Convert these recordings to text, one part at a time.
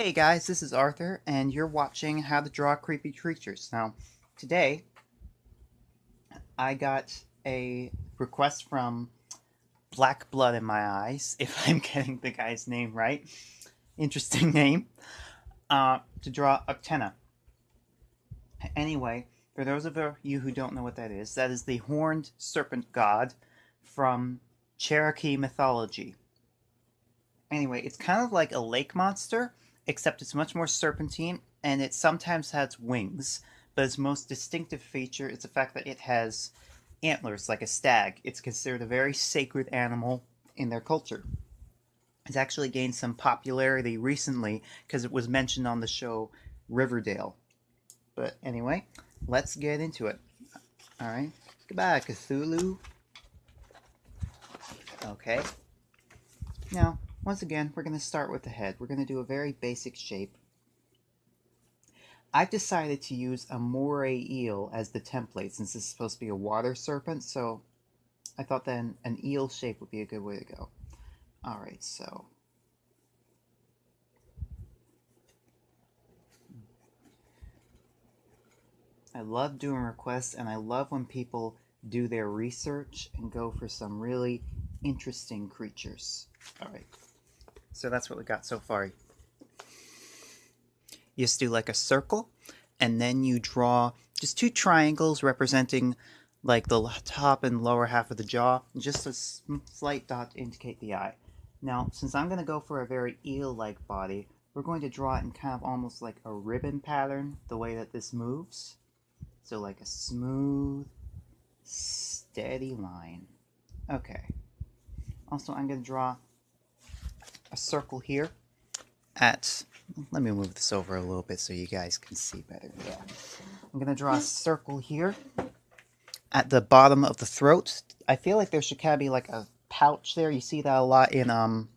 Hey guys, this is Arthur, and you're watching How to Draw Creepy Creatures. Now, today I got a request from Black Blood in My Eyes, if I'm getting the guy's name right. Interesting name. To draw Uktena. Anyway, for those of you who don't know what that is the horned serpent god from Cherokee mythology. Anyway, it's kind of like a lake monster, except it's much more serpentine, and it sometimes has wings. But its most distinctive feature is the fact that it has antlers like a stag. It's considered a very sacred animal in their culture. It's actually gained some popularity recently because it was mentioned on the show Riverdale. But anyway, let's get into it. Alright. Goodbye, Cthulhu. Okay. Now, once again, we're going to start with the head. We're going to do a very basic shape. I've decided to use a moray eel as the template since this is supposed to be a water serpent, so I thought then an eel shape would be a good way to go. Alright, so I love doing requests, and I love when people do their research and go for some really interesting creatures. Alright, so that's what we got so far. You just do like a circle, and then you draw just two triangles representing like the top and lower half of the jaw, just a slight dot to indicate the eye. Now, since I'm going to go for a very eel-like body, we're going to draw it in kind of almost like a ribbon pattern, the way that this moves. So like a smooth, steady line. Okay. Also, I'm going to draw a circle here at, let me move this over a little bit so you guys can see better. Yeah. I'm going to draw a circle here at the bottom of the throat. I feel like there should kind of be like a pouch there. You see that a lot in, I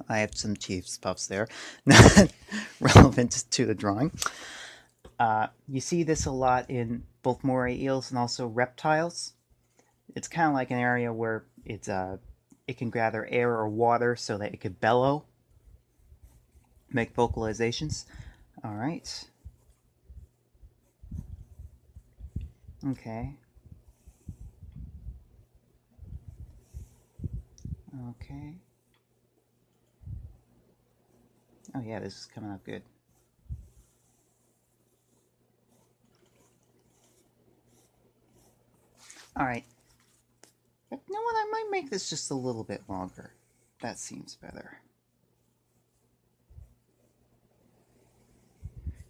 have some Chiefs puffs there, not relevant to the drawing. You see this a lot in both moray eels and also reptiles. It's kind of like an area where it can gather air or water so that it could bellow, make vocalizations. All right. Okay. Okay. Oh yeah, this is coming out good. All right. But you know what? I might make this just a little bit longer. That seems better.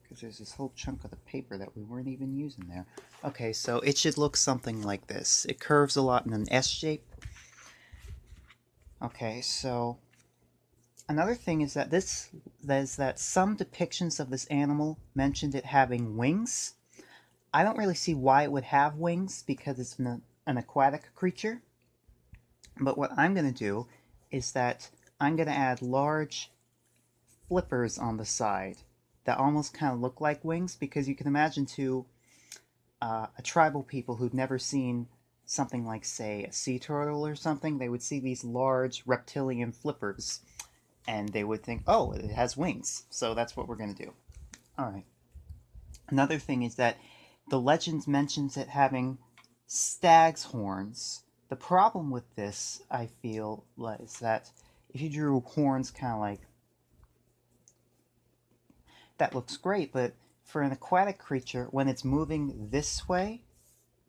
Because there's this whole chunk of the paper that we weren't even using there. Okay, so it should look something like this. It curves a lot in an S shape. Okay, so another thing is that some depictions of this animal mentioned it having wings. I don't really see why it would have wings because it's an aquatic creature. But what I'm going to do is that I'm going to add large flippers on the side that almost kind of look like wings, because you can imagine to a tribal people who've never seen something like, say, a sea turtle or something, they would see these large reptilian flippers and they would think, oh, it has wings. So that's what we're going to do. All right. Another thing is that the legend mentions it having stag's horns. The problem with this, I feel, is that if you drew horns kind of like that, looks great, but for an aquatic creature, when it's moving this way,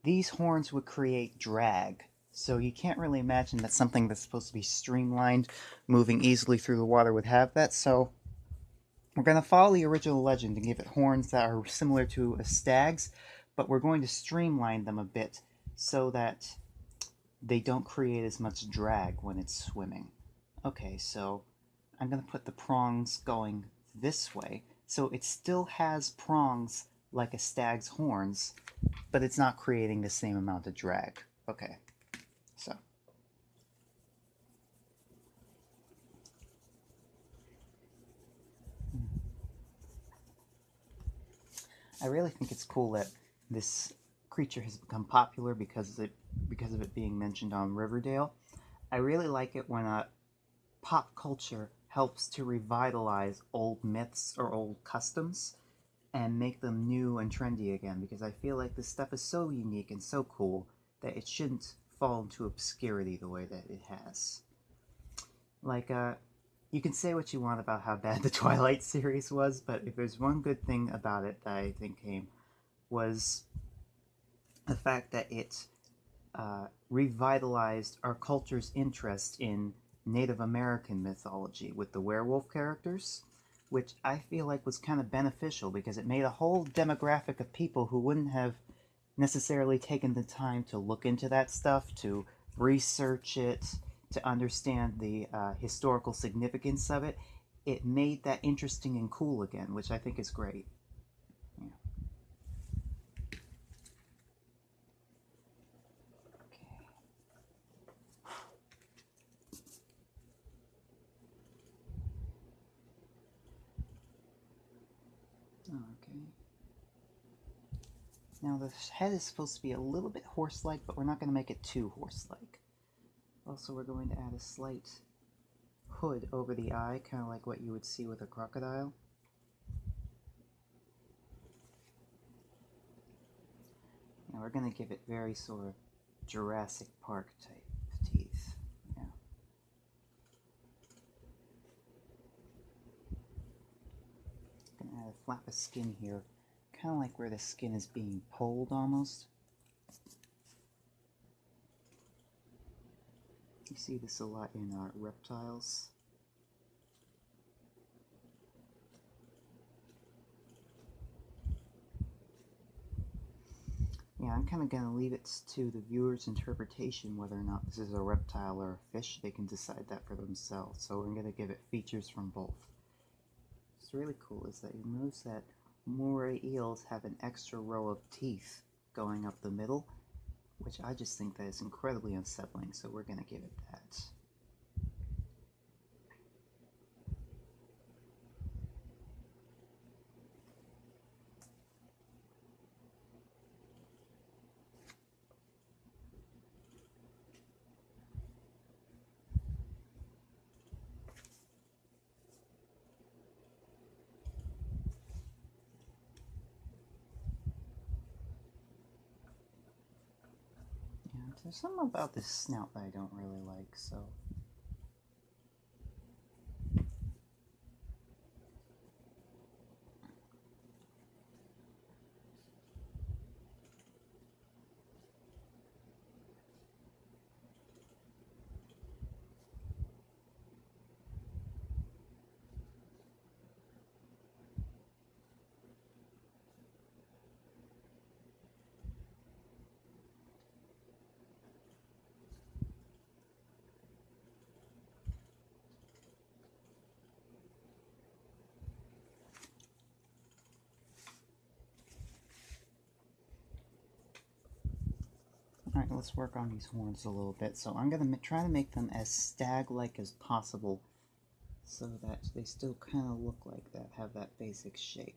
these horns would create drag. So you can't really imagine that something that's supposed to be streamlined, moving easily through the water would have that. So we're going to follow the original legend and give it horns that are similar to a stag's, but we're going to streamline them a bit so that they don't create as much drag when it's swimming. Okay, so I'm going to put the prongs going this way, so it still has prongs like a stag's horns, but it's not creating the same amount of drag. Okay, so I really think it's cool that this creature has become popular because of it being mentioned on Riverdale. I really like it when pop culture helps to revitalize old myths or old customs and make them new and trendy again, because I feel like this stuff is so unique and so cool that it shouldn't fall into obscurity the way that it has. Like, you can say what you want about how bad the Twilight series was, but if there's one good thing about it that I think came, was the fact that it revitalized our culture's interest in Native American mythology with the werewolf characters, which I feel like was kind of beneficial because it made a whole demographic of people who wouldn't have necessarily taken the time to look into that stuff, to research it, to understand the historical significance of it. It made that interesting and cool again, which I think is great. Yeah. Okay. Now the head is supposed to be a little bit horse-like, but we're not going to make it too horse-like. Also, we're going to add a slight hood over the eye, kind of like what you would see with a crocodile. Now we're going to give it very sort of Jurassic Park type teeth. Yeah. I'm going to add a flap of skin here, kind of like where the skin is being pulled almost. You see this a lot in reptiles. Yeah, I'm kind of going to leave it to the viewer's interpretation whether or not this is a reptile or a fish. They can decide that for themselves. So we're going to give it features from both. What's really cool is that you notice that moray eels have an extra row of teeth going up the middle, which I just think that is incredibly unsettling, so we're going to give it that. And there's something about this snout that I don't really like, so... Alright, let's work on these horns a little bit. So I'm going to try to make them as stag-like as possible so that they still kind of look like that, have that basic shape.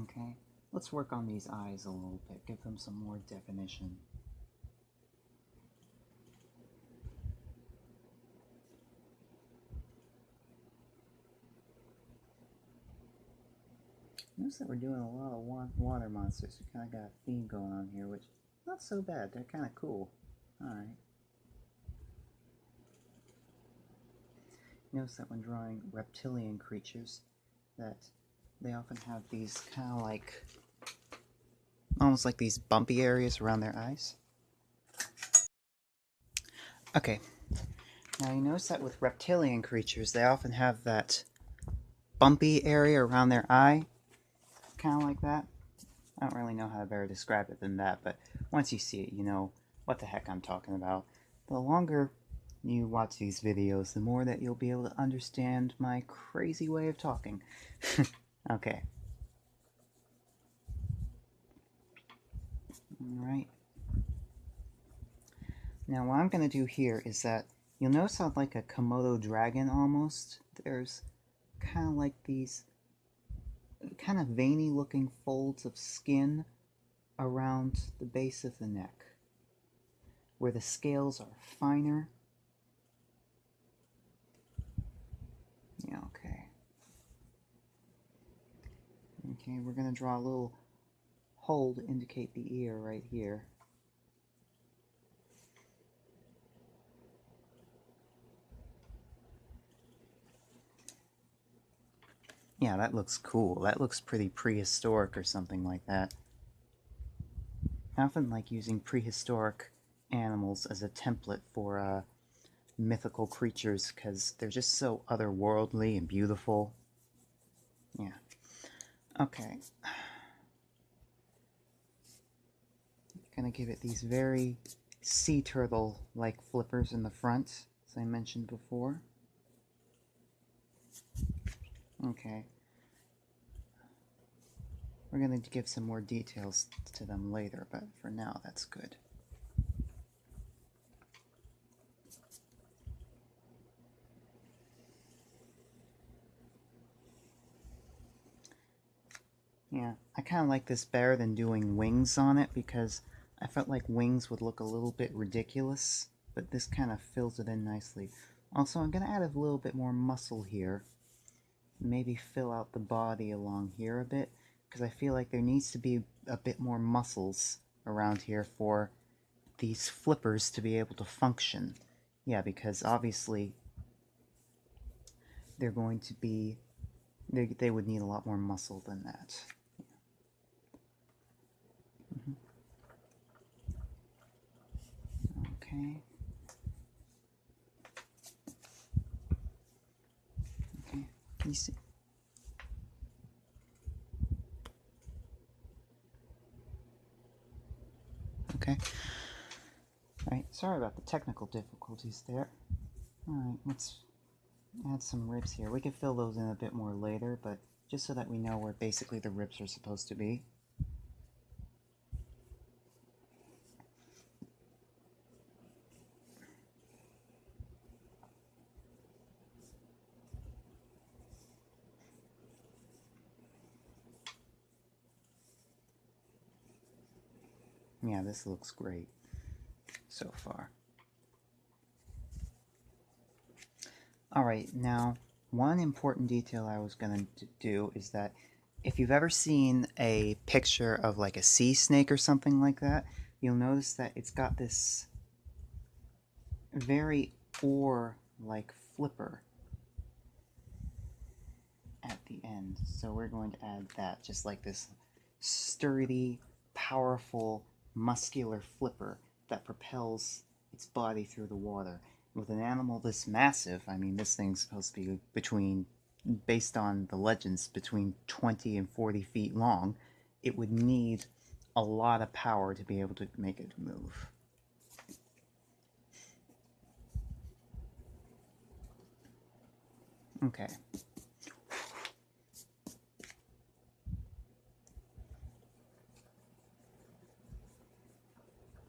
Okay, let's work on these eyes a little bit, give them some more definition. Notice that we're doing a lot of water monsters. We kind of got a theme going on here, which not so bad. They're kind of cool. Alright. Notice that when drawing reptilian creatures, that they often have these kind of like, almost like these bumpy areas around their eyes. Okay, now you notice that with reptilian creatures, they often have that bumpy area around their eye, kind of like that. I don't really know how to better describe it than that, but once you see it, you know what the heck I'm talking about. The longer you watch these videos, the more that you'll be able to understand my crazy way of talking. Okay. Alright. Now what I'm going to do here is that you'll notice how like a Komodo dragon almost, there's kind of like these kind of veiny looking folds of skin around the base of the neck where the scales are finer. Yeah, okay. Okay, we're going to draw a little hole to indicate the ear right here. Yeah, that looks cool. That looks pretty prehistoric or something like that. I often like using prehistoric animals as a template for mythical creatures because they're just so otherworldly and beautiful. Yeah. Okay. Gonna give it these very sea turtle-like flippers in the front, as I mentioned before. Okay. We're going to give some more details to them later, but for now that's good. Yeah, I kind of like this better than doing wings on it because I felt like wings would look a little bit ridiculous, but this kind of fills it in nicely. Also, I'm going to add a little bit more muscle here. Maybe fill out the body along here a bit, because I feel like there needs to be a bit more muscles around here for these flippers to be able to function. Yeah, because obviously they're going to be, they would need a lot more muscle than that. Okay. Okay. You see. Okay. Alright, sorry about the technical difficulties there. Alright, let's add some ribs here. We can fill those in a bit more later, but just so that we know where basically the ribs are supposed to be. Yeah, this looks great so far. Alright, now one important detail I was going to do is that if you've ever seen a picture of like a sea snake or something like that, you'll notice that it's got this very oar-like flipper at the end. So we're going to add that, just like this sturdy, powerful, muscular flipper that propels its body through the water. With an animal this massive, I mean, this thing's supposed to be between, based on the legends, between 20 and 40 feet long. It would need a lot of power to be able to make it move. Okay.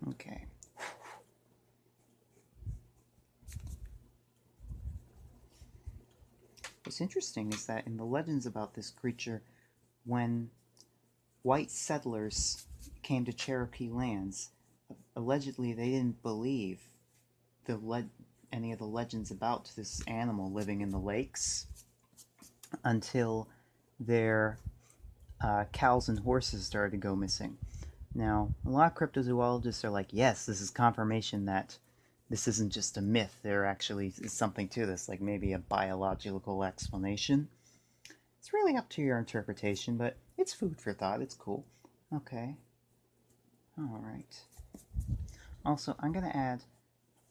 Okay. What's interesting is that in the legends about this creature, when white settlers came to Cherokee lands, allegedly they didn't believe any of the legends about this animal living in the lakes until their cows and horses started to go missing. Now, a lot of cryptozoologists are like, yes, this is confirmation that this isn't just a myth. There actually is something to this, like maybe a biological explanation. It's really up to your interpretation, but it's food for thought. It's cool. Okay. Alright. Also, I'm going to add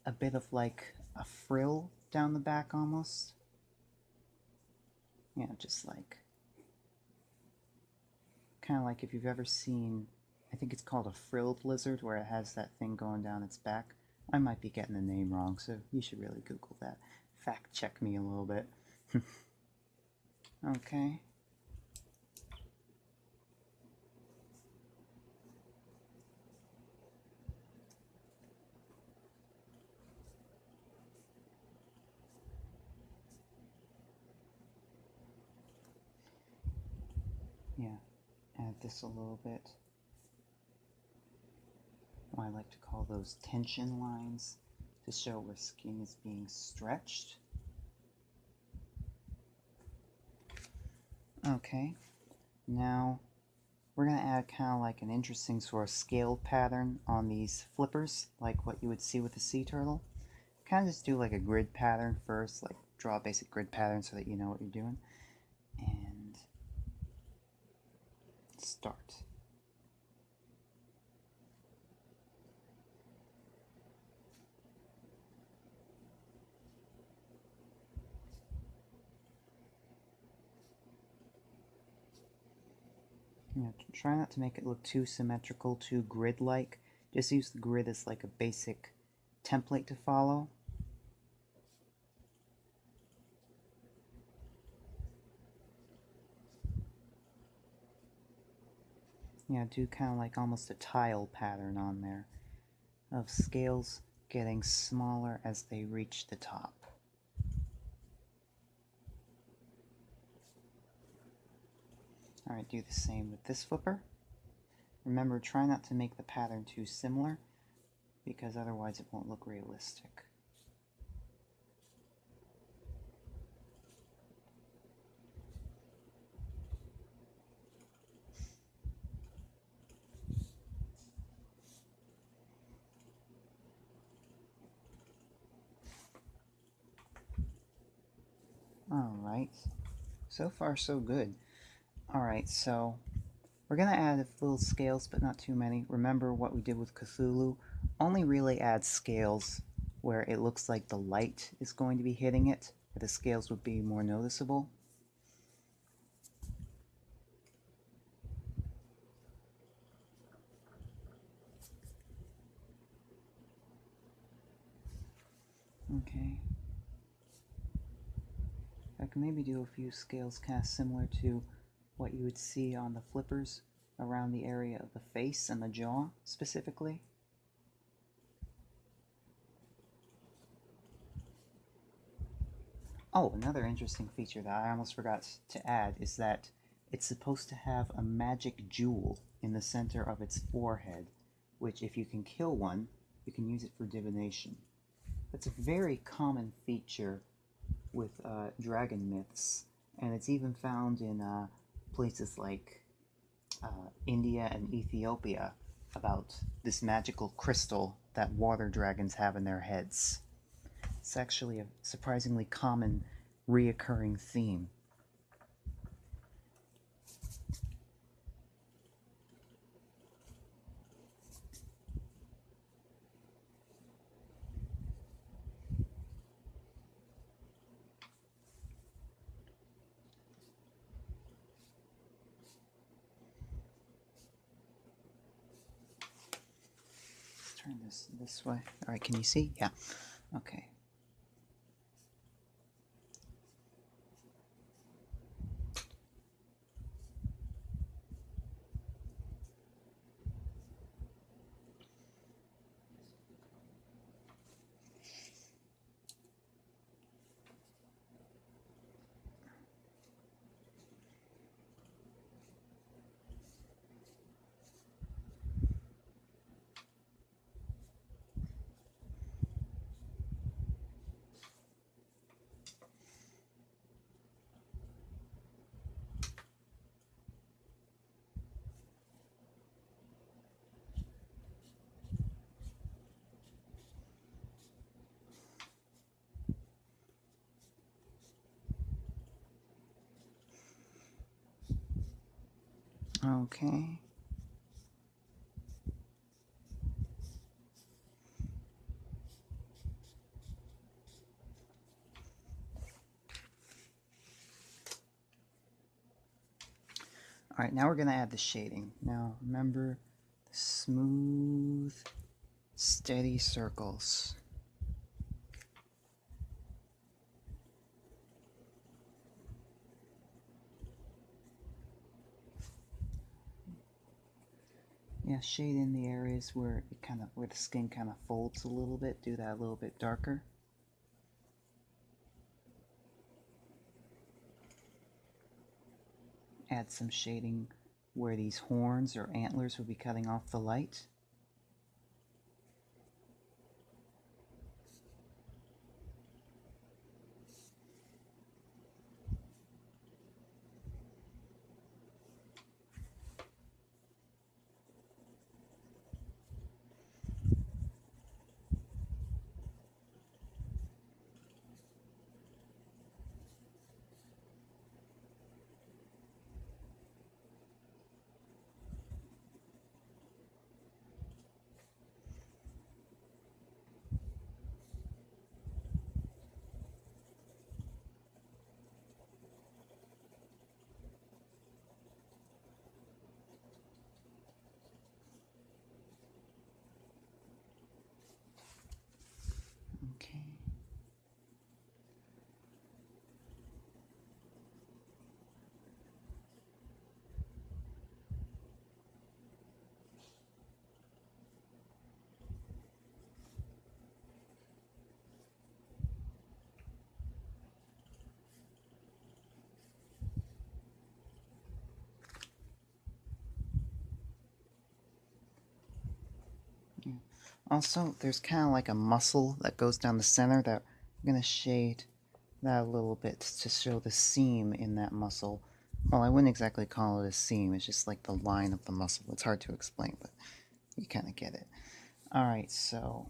a bit of like a frill down the back almost. Yeah, just like, kind of like if you've ever seen, I think it's called a frilled lizard, where it has that thing going down its back. I might be getting the name wrong, so you should really Google that. Fact check me a little bit. Okay. add this a little bit. I like to call those tension lines to show where skin is being stretched. Okay, now we're going to add kind of like an interesting sort of scaled pattern on these flippers, like what you would see with the sea turtle. Kind of just do like a grid pattern first, like draw a basic grid pattern so that you know what you're doing. And start. You know, try not to make it look too symmetrical, too grid-like. Just use the grid as like a basic template to follow. Yeah, do kind of like almost a tile pattern on there of scales getting smaller as they reach the top. Alright, do the same with this flipper. Remember, try not to make the pattern too similar, because otherwise it won't look realistic. Alright, so far so good. Alright, so we're going to add little scales, but not too many. Remember what we did with Cthulhu? Only really add scales where it looks like the light is going to be hitting it, where the scales would be more noticeable. Okay. I can maybe do a few scales kind of similar to what you would see on the flippers around the area of the face and the jaw specifically. Oh, another interesting feature that I almost forgot to add is that it's supposed to have a magic jewel in the center of its forehead, which if you can kill one, you can use it for divination. That's a very common feature with dragon myths, and it's even found in places like India and Ethiopia about this magical crystal that water dragons have in their heads. It's actually a surprisingly common, reoccurring theme. Let's turn this way. All right, can you see? Yeah. Okay. Okay. All right, now we're going to add the shading. Now, remember the smooth, steady circles. Yeah, shade in the areas where where the skin kind of folds a little bit. Do that a little bit darker. Add some shading where these horns or antlers would be cutting off the light. Okay. Yeah. Also, there's kind of like a muscle that goes down the center that I'm going to shade that a little bit to show the seam in that muscle. Well, I wouldn't exactly call it a seam, it's just like the line of the muscle. It's hard to explain, but you kind of get it. Alright, so...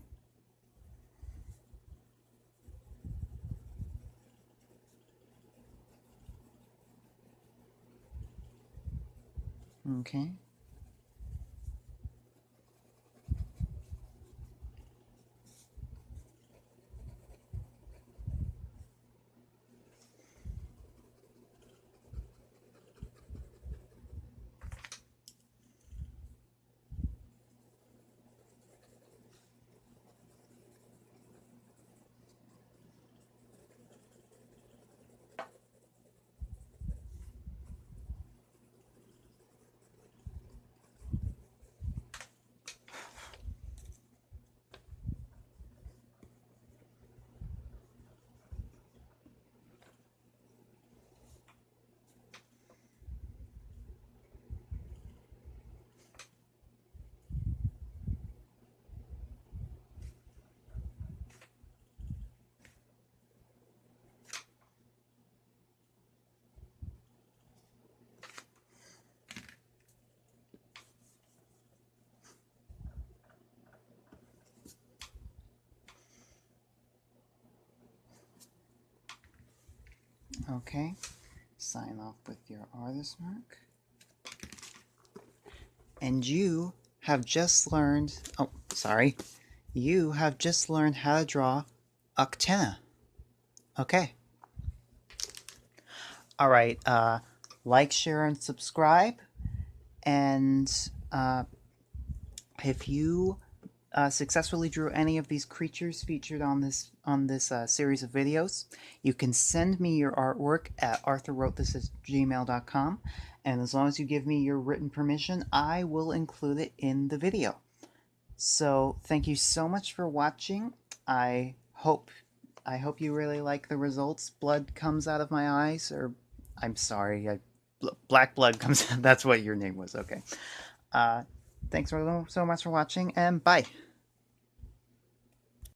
Okay. Okay. Sign off with your artist mark. And you have just learned... Oh, sorry. You have just learned how to draw Uktena. Okay. Alright, like, share, and subscribe. And if you successfully drew any of these creatures featured on this series of videos, you can send me your artwork at arthurwrotethis@gmail.com, and as long as you give me your written permission, I will include it in the video. So thank you so much for watching. I hope you really like the results. Blood comes out of my eyes, or I'm sorry, black blood comes. That's what your name was. Okay. Thanks so much for watching, and bye.